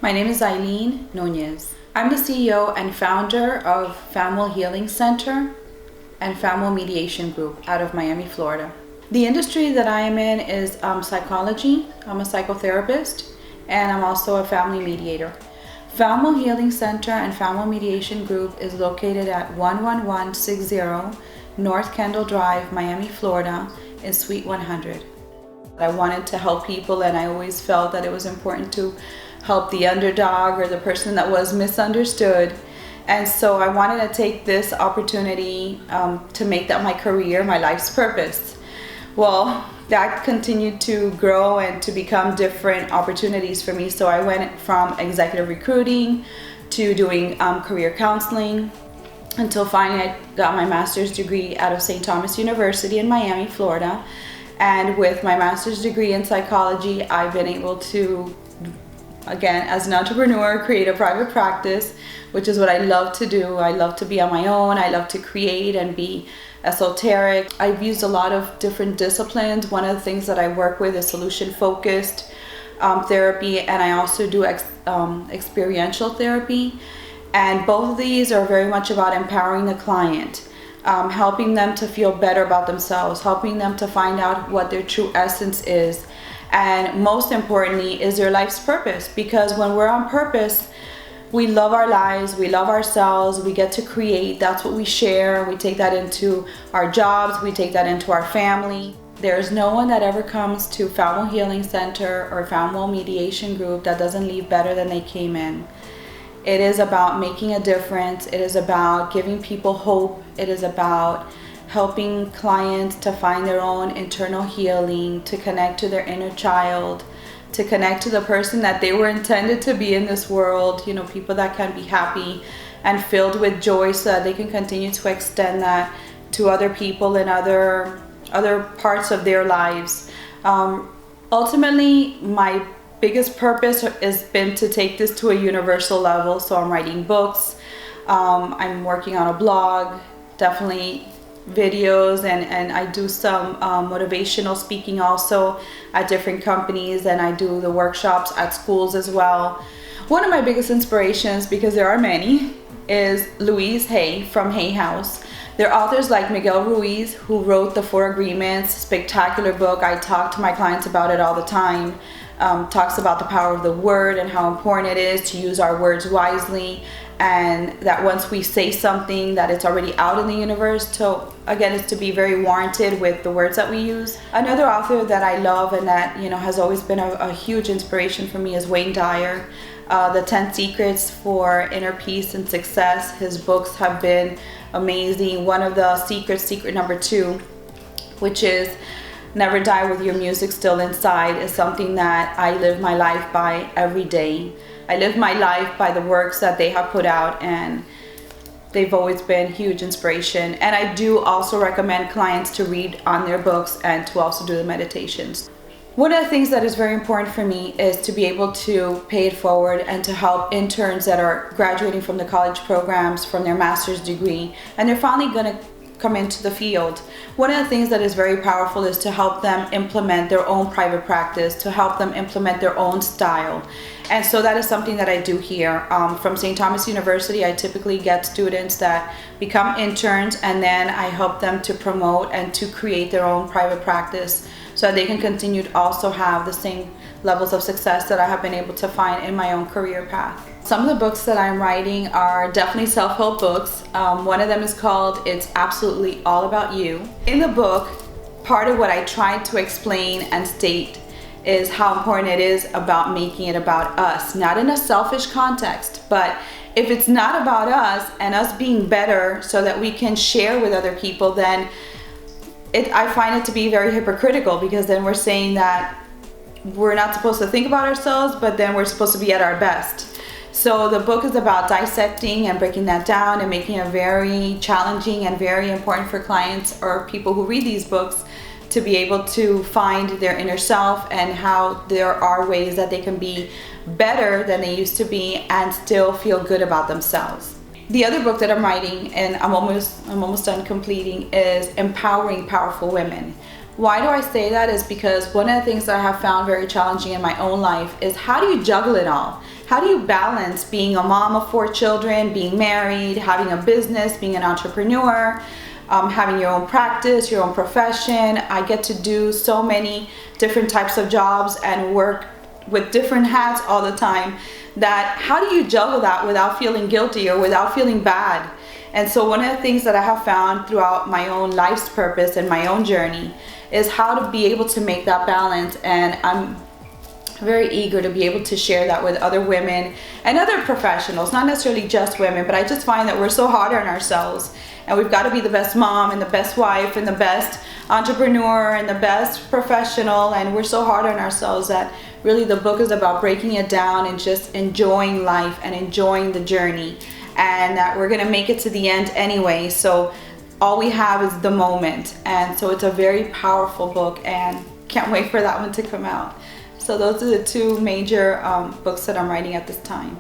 My name is Aileen Nunez. I'm the CEO and founder of Family Healing Center and Family Mediation Group out of Miami, Florida. The industry that I am in is psychology. I'm a psychotherapist and I'm also a family mediator. Family Healing Center and Family Mediation Group is located at 11160 North Kendall Drive, Miami, Florida in Suite 100. I wanted to help people, and I always felt that it was important to help the underdog or the person that was misunderstood. And so I wanted to take this opportunity to make that my career, my life's purpose. Well, that continued to grow and to become different opportunities for me. So I went from executive recruiting to doing career counseling until finally I got my master's degree out of St. Thomas University in Miami, Florida. And with my master's degree in psychology, I've been able to, again, as an entrepreneur, create a private practice, which is what I love to do. I love to be on my own. I love to create and be esoteric. I've used a lot of different disciplines. One of the things that I work with is solution-focused therapy, and I also do experiential therapy. And both of these are very much about empowering the client, helping them to feel better about themselves, helping them to find out what their true essence is, and most importantly is their life's purpose. Because when we're on purpose, we love our lives, we love ourselves, we get to create. That's what we share. We take that into our jobs, we take that into our family. There's no one that ever comes to Family Healing Center or Family Mediation Group that doesn't leave better than they came in. It is about making a difference. It is about giving people hope. It is about helping clients to find their own internal healing, to connect to their inner child, to connect to the person that they were intended to be in this world. You know, people that can be happy and filled with joy so that they can continue to extend that to other people in other parts of their lives. Ultimately, my biggest purpose has been to take this to a universal level. So I'm writing books, I'm working on a blog, definitely videos, and I do some motivational speaking also at different companies, and I do the workshops at schools as well. One of my biggest inspirations, because there are many, is Louise Hay from Hay House. There are authors like Miguel Ruiz, who wrote The Four Agreements, spectacular book. I talk to my clients about it all the time. Talks about the power of the word and how important it is to use our words wisely, and that once we say something that it's already out in the universe. So again, it's to be very warranted with the words that we use. Another author that I love and that, you know, has always been a huge inspiration for me is Wayne Dyer. The 10 Secrets for Inner Peace and Success. His books have been amazing. One of the secrets, secret number 2, which is never die with your music still inside, is something that I live my life by every day. I live my life by the works that they have put out, and they've always been huge inspiration. And I do also recommend clients to read on their books and to also do the meditations. One of the things that is very important for me is to be able to pay it forward and to help interns that are graduating from the college programs, from their master's degree, and they're finally going to come into the field. One of the things that is very powerful is to help them implement their own private practice, to help them implement their own style. And so that is something that I do here. From St. Thomas University, I typically get students that become interns, and then I help them to promote and to create their own private practice so that they can continue to also have the same levels of success that I have been able to find in my own career path. Some of the books that I'm writing are definitely self-help books. One of them is called It's Absolutely All About You. In the book, part of what I tried to explain and state is how important it is about making it about us, not in a selfish context, but if it's not about us and us being better so that we can share with other people, then I find it to be very hypocritical, because then we're saying that we're not supposed to think about ourselves, but then we're supposed to be at our best. So the book is about dissecting and breaking that down and making it very challenging and very important for clients or people who read these books to be able to find their inner self, and how there are ways that they can be better than they used to be and still feel good about themselves. The other book that I'm writing, and I'm almost done completing, is Empowering Powerful Women. Why do I say that is because one of the things that I have found very challenging in my own life is, how do you juggle it all? how do you balance being a mom of 4 children, being married, having a business, being an entrepreneur, having your own practice, your own profession. I get to do so many different types of jobs and work with different hats all the time, that how do you juggle that without feeling guilty or without feeling bad? And so one of the things that I have found throughout my own life's purpose and my own journey is how to be able to make that balance. And I'm very eager to be able to share that with other women and other professionals, not necessarily just women, but I just find that we're so hard on ourselves, and we've got to be the best mom and the best wife and the best entrepreneur and the best professional, and we're so hard on ourselves that really the book is about breaking it down and just enjoying life and enjoying the journey, and that we're gonna make it to the end anyway, so all we have is the moment. And so it's a very powerful book, and can't wait for that one to come out. So those are the 2 major books that I'm writing at this time.